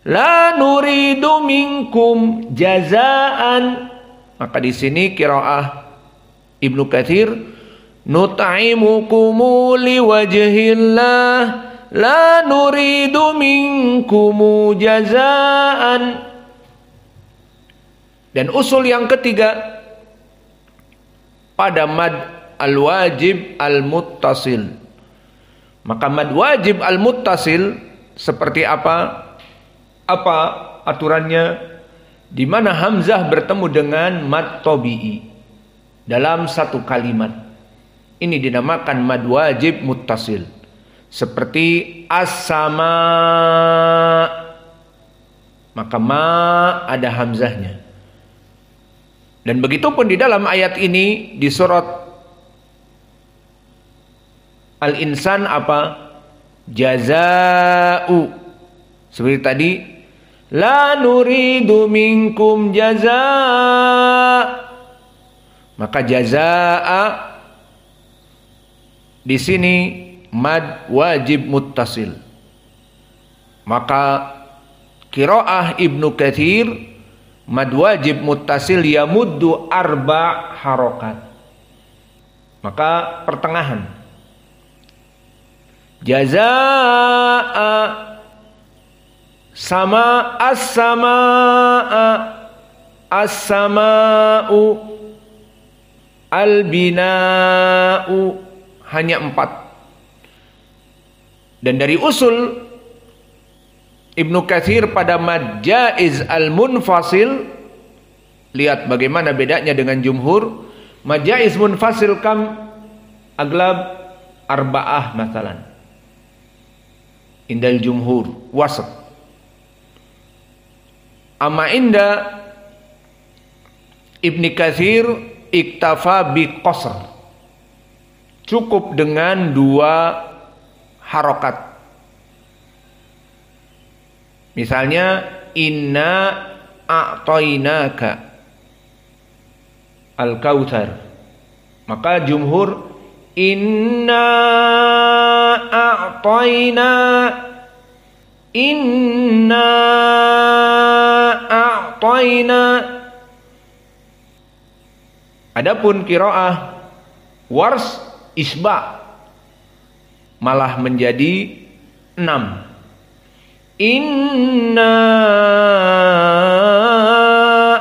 La nuridu minkum jazaan. Maka di sini qiraah Ibnu Katsir, nut'imukum liwajhillah la nuridu minkum jazaan. Dan usul yang ketiga pada mad al-wajib al-muttasil. Maka mad wajib al-muttasil seperti apa? Apa aturannya? Di mana hamzah bertemu dengan mad tabi'i dalam satu kalimat. Ini dinamakan mad wajib muttasil. Seperti as-sama. Maka ma ada hamzahnya. Dan begitu pun di dalam ayat ini di surat Al-Insan apa? Jaza'u. Seperti tadi, la nuridu minkum jaza'. Maka jaza'a di sini mad wajib muttasil. Maka qiraah Ibnu Katsir mad wajib muttasil yamuddu arba harokat. Maka pertengahan. Jazaa'a sama as-samaa'a as-samaa'u al-binaa'u, hanya 4. Dan dari usul Ibnu Katsir pada mad jaiz al-munfasil, lihat bagaimana bedanya dengan jumhur. Mad jaiz munfasil kam aglab arba'ah masalan. Indal jumhur wasat. Amma inda Ibnu Katsir iktafa bi qasr. Cukup dengan 2 harokat. Misalnya inna a'tainaka al-kautsar. Maka jumhur inna a'taina inna a'taina. Adapun qiraah Wars isba malah menjadi 6. Inna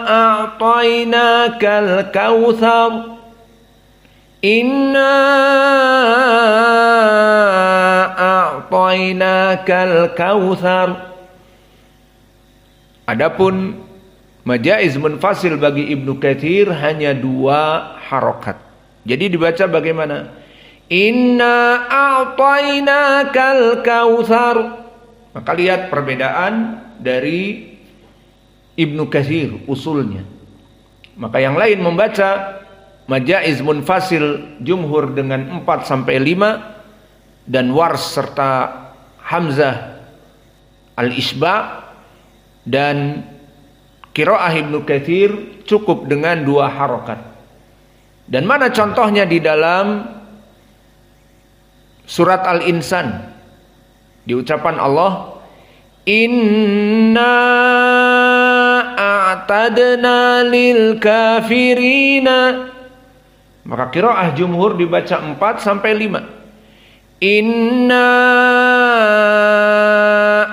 a'tainakal kautsar. Inna a'tainakal kautsar. Adapun majaiz munfasil bagi Ibnu Katsir hanya 2 harokat. Jadi dibaca bagaimana? Inna a'tainakal kautsar. Maka lihat perbedaan dari Ibnu Katsir usulnya. Maka yang lain membaca majaiz munfasil jumhur dengan 4 sampai 5 dan wars serta hamzah al-isba, dan qiraah Ibnu Katsir cukup dengan 2 harokat. Dan mana contohnya di dalam surat Al-Insan? Di ucapan Allah, inna a'tadna lil kafirina. Maka qiraah jumhur dibaca 4 sampai 5. Inna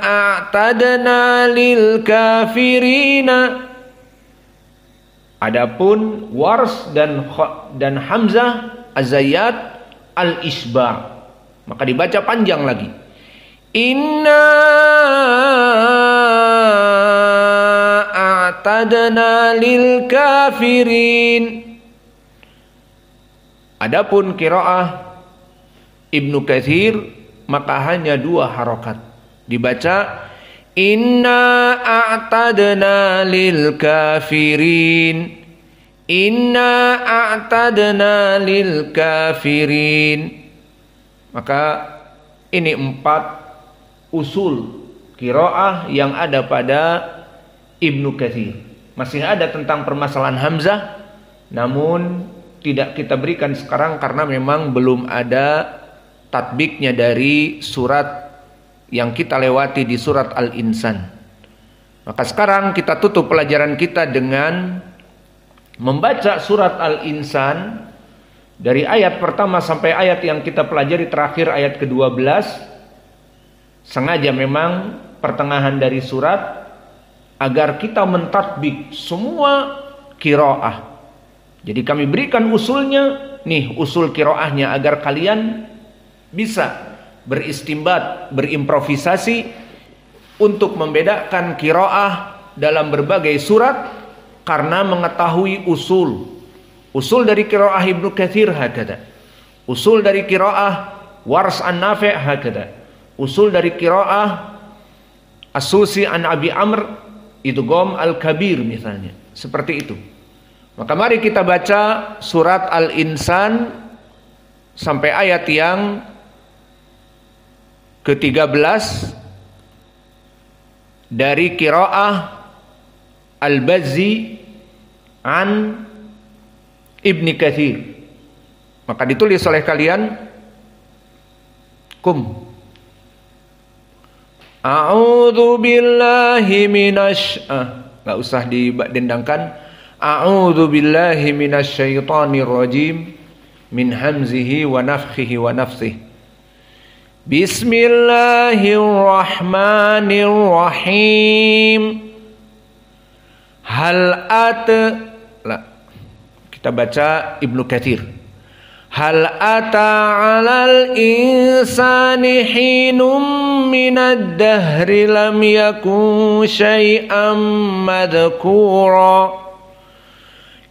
a'tadna lil kafirina. Adapun wars dan hamzah az-zayyat al-isba, maka dibaca panjang lagi. Inna a'tadna lil kafirin. Adapun qiraah Ibnu Katsir maka hanya 2 harokat. Dibaca inna a'tadna lil kafirin. Inna a'tadna lil kafirin. Maka ini 4 usul qiraah yang ada pada Ibnu Katsir. Masih ada tentang permasalahan hamzah, namun tidak kita berikan sekarang karena memang belum ada tatbiknya dari surat yang kita lewati di surat Al-Insan. Maka sekarang kita tutup pelajaran kita dengan membaca surat Al-Insan dari ayat pertama sampai ayat yang kita pelajari terakhir, ayat ke-12. Sengaja memang pertengahan dari surat agar kita mentatbik semua qiraah. Jadi kami berikan usulnya, nih usul qiraahnya, agar kalian bisa beristimbat, berimprovisasi untuk membedakan qiraah dalam berbagai surat karena mengetahui usul. Usul dari qiraah Ibnu Katsir hakada. Usul dari qiraah Wars an-Nafi' hakada. Usul dari qiraah As-Susi an Abi Amr idgham al-kabir misalnya. Seperti itu. Maka mari kita baca surat Al-Insan sampai ayat yang ke-13 dari qiraah Al-Bazzi an Ibni Katsir. Maka ditulis oleh kalian, kum. A'udzu billahi enggak usah didendangkan. A'udzu billahi minasyaitonir rajim min hamzihi wa nafthihi wa nafthihi. Bismillahirrahmanirrahim. Kita baca Ibnu Katsir. Hal ata 'alal insani hinum minad dahri lam yakun syai'an madhkura.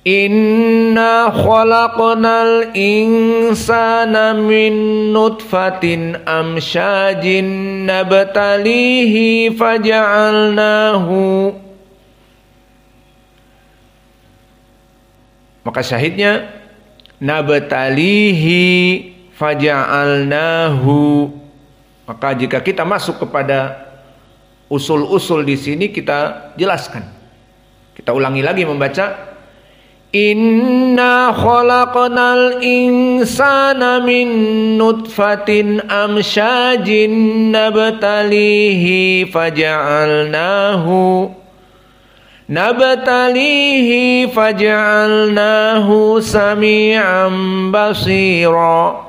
Inna khalaqnal insana min nutfatin amsyajin nabtalihi faja'alnahu. Maka syahidnya nabtalihi faja'alnahu. Maka jika kita masuk kepada usul-usul di sini kita jelaskan. Kita ulangi lagi membaca. Inna khalaqnal insana min nutfatin amsyajin nabtalihi faja'alnahu sami'an basira.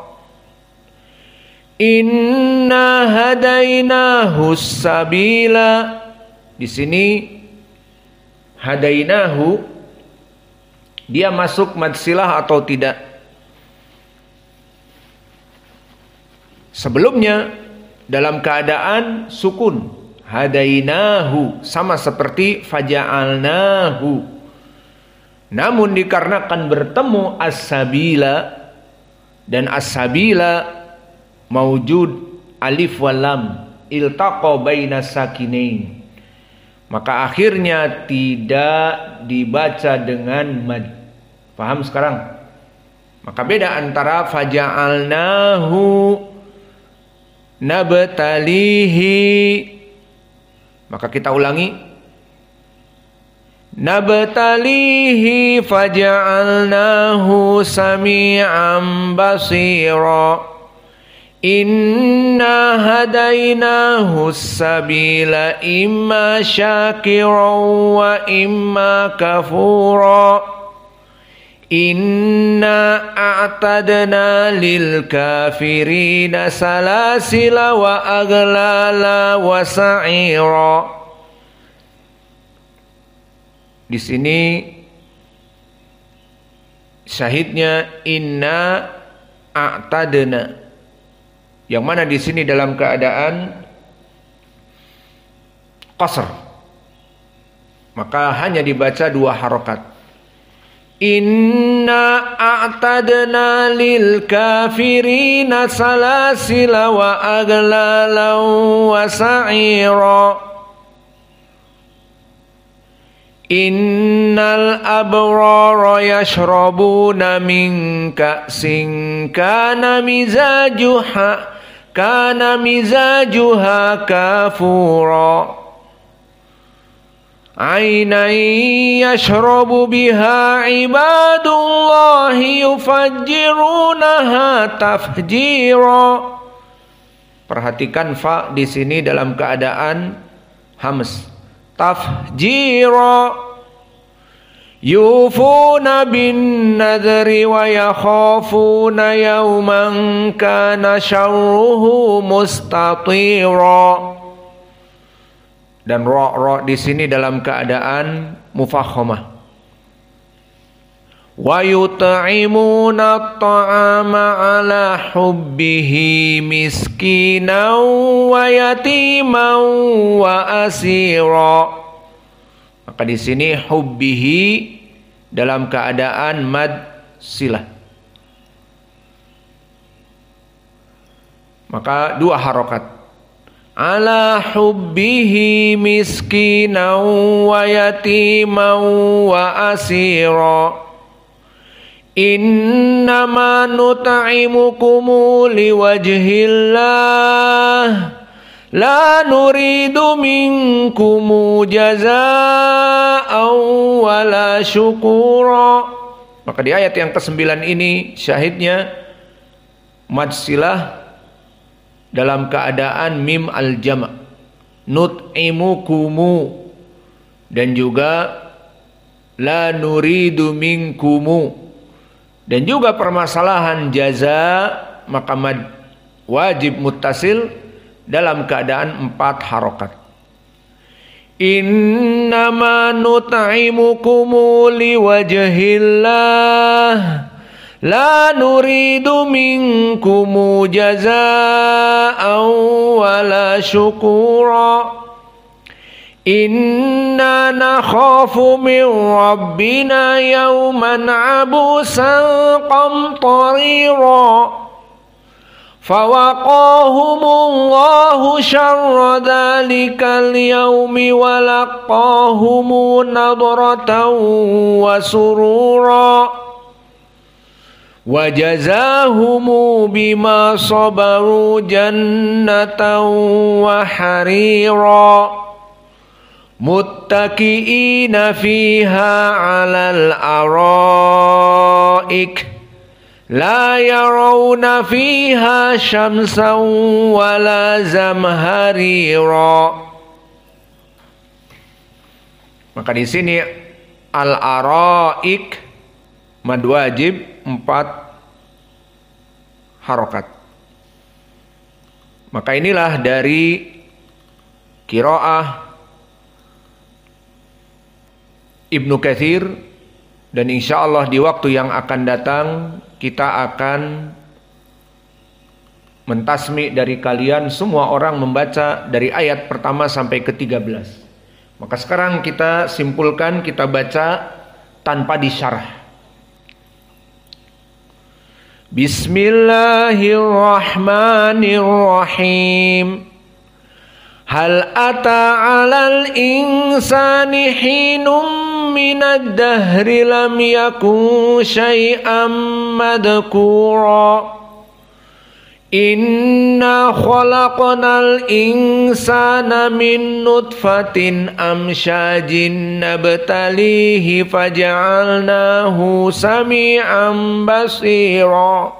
Inna hadainahu sabila. Di sini hadainahu dia masuk mad silah atau tidak? Sebelumnya dalam keadaan sukun. Hadainahu sama seperti faja'alnahu. Namun dikarenakan bertemu as-sabila dan as-sabila maujud alif wal lam iltaqa baina sakinain, maka akhirnya tidak dibaca dengan mad. Paham sekarang? Maka beda antara faja'alnahu nabtalihi. Maka kita ulangi. Nabtalihi faja'alnahu sami'an basira. Inna hadainahu sabila imma syakiran wa imma kafura. Inna a'tadna lil kafirina salasila wa aghlala wa sa'ira. Di sini syahidnya inna a'tadna, yang mana di sini dalam keadaan qasr, maka hanya dibaca dua harokat. Inna a'tadna lil kafirina salasila wa aghlalan wa sa'ira. Innal abrara yashrabuna min ka'sin kana mizajuha kafura. Ainan yashrabu biha ibadullahi yufajjirunaha tafjira. Perhatikan fa di sini dalam keadaan hams. tafjira. Yufuna bin nadri wa yakhafuna yawman kana syarruhu mustatira. Dan ra di sini dalam keadaan mufakhamah. Wa yut'imuna at-ta'ama 'ala hubbihi miskinan wa yatiman wa asira. Maka di sini hubbihi dalam keadaan mad silah. Maka dua harokat. Ala hubbihi miskinan wa yatiman wa asira. Innama nut'imukum liwajhillah. La nuridu minkum jazaa'an wala syukura. Maka di ayat yang ke-9 ini syahidnya mad silah dalam keadaan mim al-jama'. Nut'imukumu dan juga la nuridu minkumu. Dan juga permasalahan jaza, maka mad wajib muttasil dalam keadaan 4 harokat. Innama nut'imukum liwajhillah la nuridu minkum jazaa'an wala syukura. Inna nakhafu min rabbina yawman abusan qamtarira. Fawaqahumullahu syarra dhalikal yaumi wa laqahumu nadratan wa surura wa jazahumu bima sabaru jannatan wa harira muttaqiina fiha 'alal araik la yarawna fiha syamsan wala zamharira. Maka di sini al-araik mad wajib 4 harokat. Maka inilah dari qiraah Ibnu Katsir, dan insya Allah di waktu yang akan datang kita akan mentasmi dari kalian semua orang membaca dari ayat pertama sampai ke-13. Maka sekarang kita simpulkan, kita baca tanpa disyarah. Bismillahirrahmanirrahim. Hal ata 'alal insani hinum minad dahri lam yakun syai'an madhkura. Inna khalaqnal insana min nutfatin amsyajin nabtalihi faja'alnahu sami'an basira.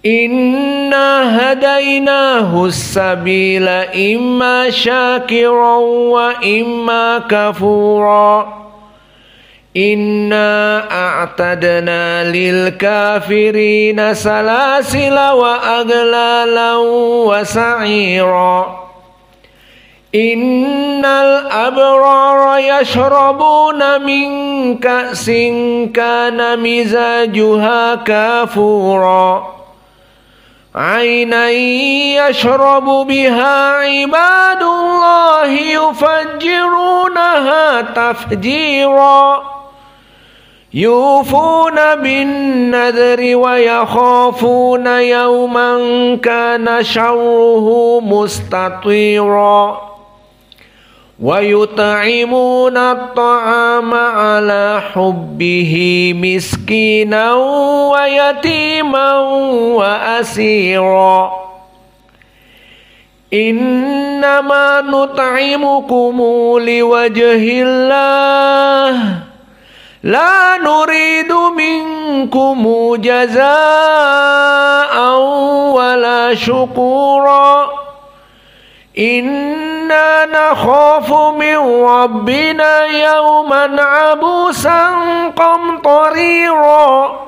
Inna hadainahu sabila imma syakiran wa imma kafura. Inna a'tadna lil kafirina salasila wa aglalan wa sa'ira. Innal abrara yashrabuna min ka'sin kana mizajuha kafura. Ainan yashrabu biha ibadullahi yufajjirunaha tafjira. Yufuna bin nadri wa yakhafuna yawman kana syarruhu mustatira. Wa yut'imuna at-ta'ama 'ala hubbihi miskinan wa yatiman wa asira. Innama nut'imukum liwajhillah la nuridu minkum jazaa'an wala syukura. Inna nakhafu min rabbina yawman abusan qamtarira.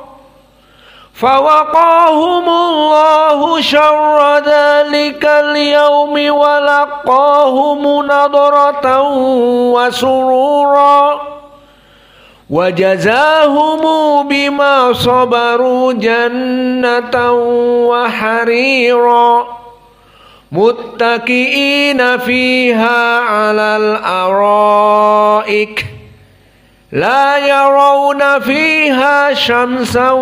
Fawaqahumullahu syarra dhalikal yawmi wa laqahum nadratan wa surura wa jazahumu bima sabaru jannatan wa harira muttaqiina fiha 'alal araik la yarawna fiha syamsan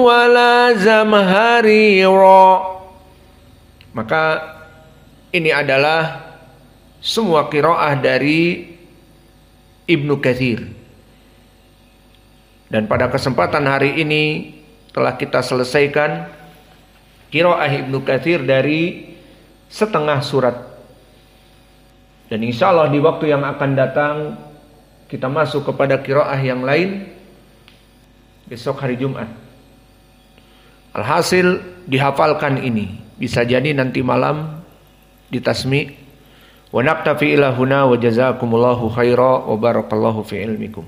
wala zamharira. Maka ini adalah semua qiraah dari Ibnu Katsir. Dan pada kesempatan hari ini telah kita selesaikan qiraah Ibnu Katsir dari setengah surat. Dan insya Allah di waktu yang akan datang kita masuk kepada qiraah yang lain besok hari Jumat. Alhasil dihafalkan ini. Bisa jadi nanti malam ditasmi. Wa naktafi ila huna wa jazakumullahu khaira wa barakallahu fi ilmikum.